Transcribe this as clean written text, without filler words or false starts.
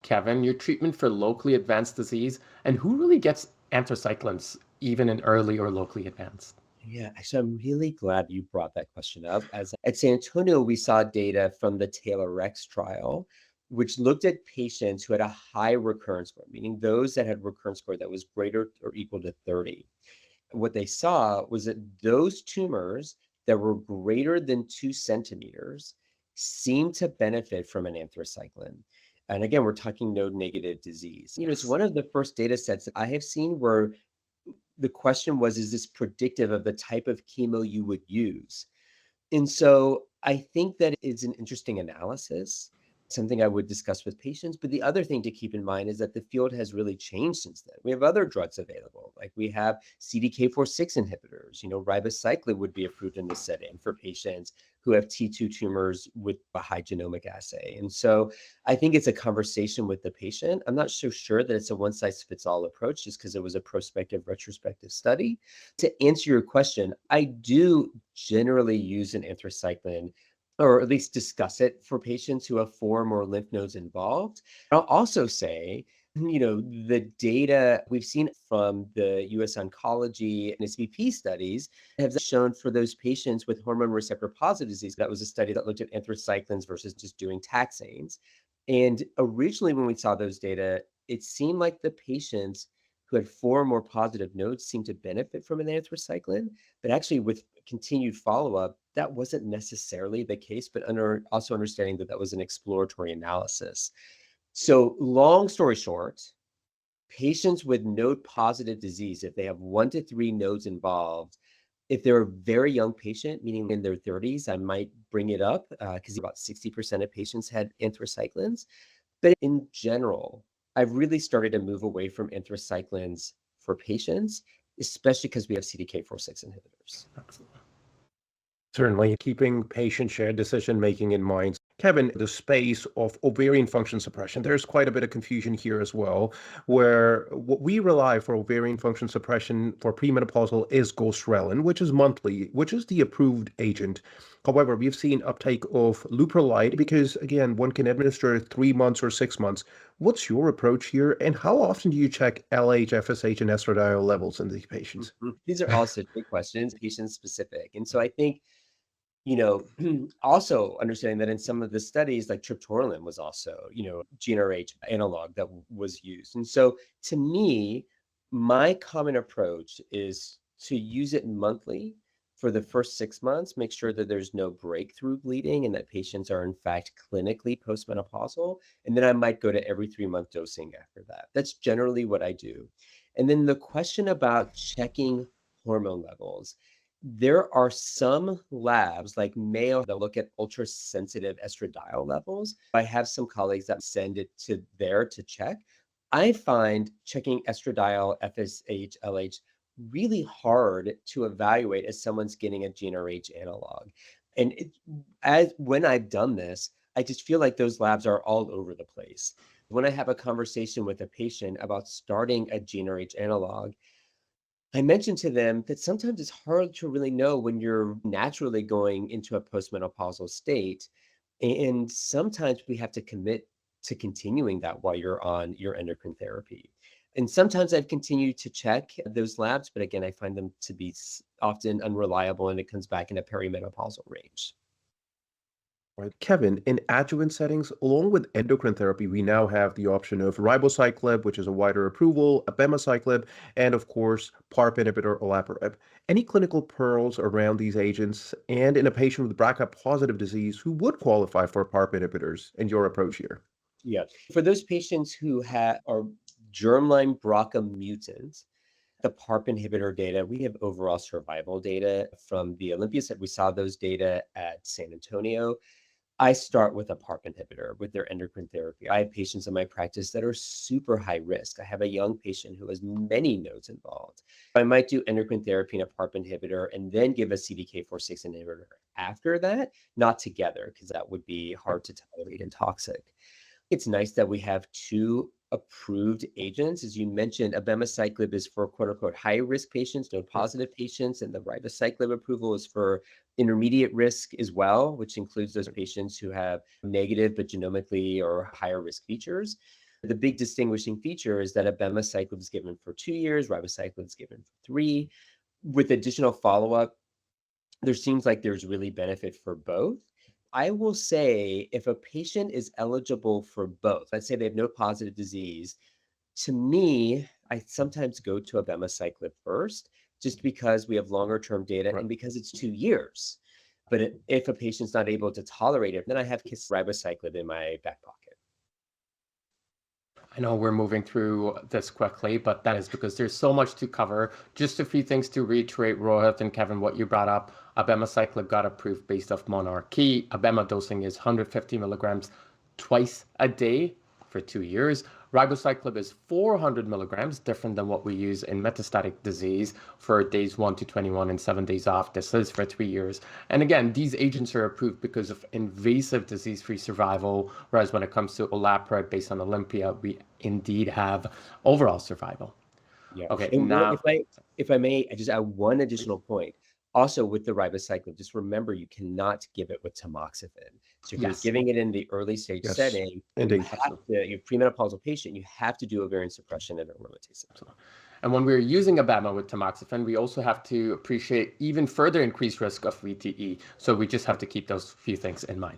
Kevin, your treatment for locally advanced disease, and who really gets anthracyclines even in early or locally advanced? Yeah, actually, I'm really glad you brought that question up. As at San Antonio, we saw data from the tailor trial, which looked at patients who had a high recurrence score, meaning those that had recurrence score that was greater or equal to 30. What they saw was that those tumors that were greater than 2 centimeters seemed to benefit from an anthracycline. And again, we're talking node negative disease. It's Yes. one of the first data sets that I have seen where the question was, is this predictive of the type of chemo you would use? And so I think that is an interesting analysis, something I would discuss with patients. But the other thing to keep in mind is that the field has really changed since then. We have other drugs available, like we have CDK4/6 inhibitors. Ribociclib would be approved in this setting for patients who have T2 tumors with a high genomic assay. And so I think it's a conversation with the patient. I'm not so sure that it's a one size fits all approach just because it was a prospective retrospective study. To answer your question, I do generally use an anthracycline or at least discuss it for patients who have 4 or more lymph nodes involved. I'll also say, the data we've seen from the US Oncology and SVP studies have shown for those patients with hormone receptor positive disease. That was a study that looked at anthracyclines versus just doing taxanes. And originally, when we saw those data, it seemed like the patients who had 4 or more positive nodes seemed to benefit from an anthracycline. But actually, with continued follow up, that wasn't necessarily the case, but also understanding that that was an exploratory analysis. So, long story short, patients with node positive disease, if they have 1 to 3 nodes involved, if they're a very young patient, meaning in their 30s, I might bring it up because about 60% of patients had anthracyclines. But in general, I've really started to move away from anthracyclines for patients, especially because we have CDK4/6 inhibitors. Absolutely. Certainly, keeping patient shared decision making in mind. Kevin, the space of ovarian function suppression, there's quite a bit of confusion here as well, where what we rely for ovarian function suppression for premenopausal is goserelin, which is monthly, which is the approved agent. However, we've seen uptake of leuprolide because, again, one can administer 3 months or 6 months. What's your approach here, and how often do you check LH, FSH, and estradiol levels in these patients? These are also great questions, patient specific. And so I think you know, also understanding that in some of the studies, like triptorelin was also, GnRH analog that was used. And so to me, my common approach is to use it monthly for the first 6 months, make sure that there's no breakthrough bleeding and that patients are in fact clinically postmenopausal. And then I might go to every 3 month dosing after that. That's generally what I do. And then the question about checking hormone levels, there are some labs like Mayo that look at ultra sensitive estradiol levels. I have some colleagues that send it to there to check. I find checking estradiol, FSH, LH really hard to evaluate as someone's getting a GnRH analog. And as when I've done this, I just feel like those labs are all over the place. When I have a conversation with a patient about starting a GnRH analog, I mentioned to them that sometimes it's hard to really know when you're naturally going into a postmenopausal state. And sometimes we have to commit to continuing that while you're on your endocrine therapy. And sometimes I've continued to check those labs, but again, I find them to be often unreliable and it comes back in a perimenopausal range. Right. Kevin, in adjuvant settings, along with endocrine therapy, we now have the option of ribociclib, which is a wider approval, abemaciclib, and of course, PARP inhibitor olaparib. Any clinical pearls around these agents, and in a patient with BRCA-positive disease who would qualify for PARP inhibitors, and your approach here? Yeah. For those patients who are germline BRCA mutants, the PARP inhibitor data, we have overall survival data from the Olympias. We saw those data at San Antonio. I start with a PARP inhibitor with their endocrine therapy. I have patients in my practice that are super high risk. I have a young patient who has many nodes involved. I might do endocrine therapy and a PARP inhibitor and then give a CDK4/6 inhibitor after that, not together, because that would be hard to tolerate and toxic. It's nice that we have 2 approved agents. As you mentioned, abemaciclib is for quote unquote high risk patients, node positive patients, and the ribociclib approval is for intermediate risk as well, which includes those patients who have negative but genomically or higher risk features. The big distinguishing feature is that abemaciclib is given for 2 years, ribociclib is given for 3. With additional follow-up, there seems like there's really benefit for both. I will say if a patient is eligible for both, let's say they have no positive disease, to me, I sometimes go to abemaciclib first, just because we have longer term data Right. and because it's 2 years. But if a patient's not able to tolerate it, then I have ribociclib in my back pocket. I know we're moving through this quickly, but that is because there's so much to cover. Just a few things to reiterate, Rohit and Kevin, what you brought up. Abemaciclib got approved based off monarchy. Abema dosing is 150 milligrams twice a day for 2 years. Ribociclib is 400 milligrams, different than what we use in metastatic disease for days 1 to 21 and 7 days off. This is for 3 years. And again, these agents are approved because of invasive disease-free survival, whereas when it comes to Olaparib based on Olympia, we indeed have overall survival. Yeah. Okay, And now, if I may, I just add one additional point. Also, with the ribociclib, just remember you cannot give it with tamoxifen. So if you're yes, giving it in the early stage Yes, setting, you indeed. have to, you're premenopausal patient, you have to do ovarian suppression and aromatase inhibitor. and when we're using Abema with tamoxifen, we also have to appreciate even further increased risk of VTE. So we just have to keep those few things in mind.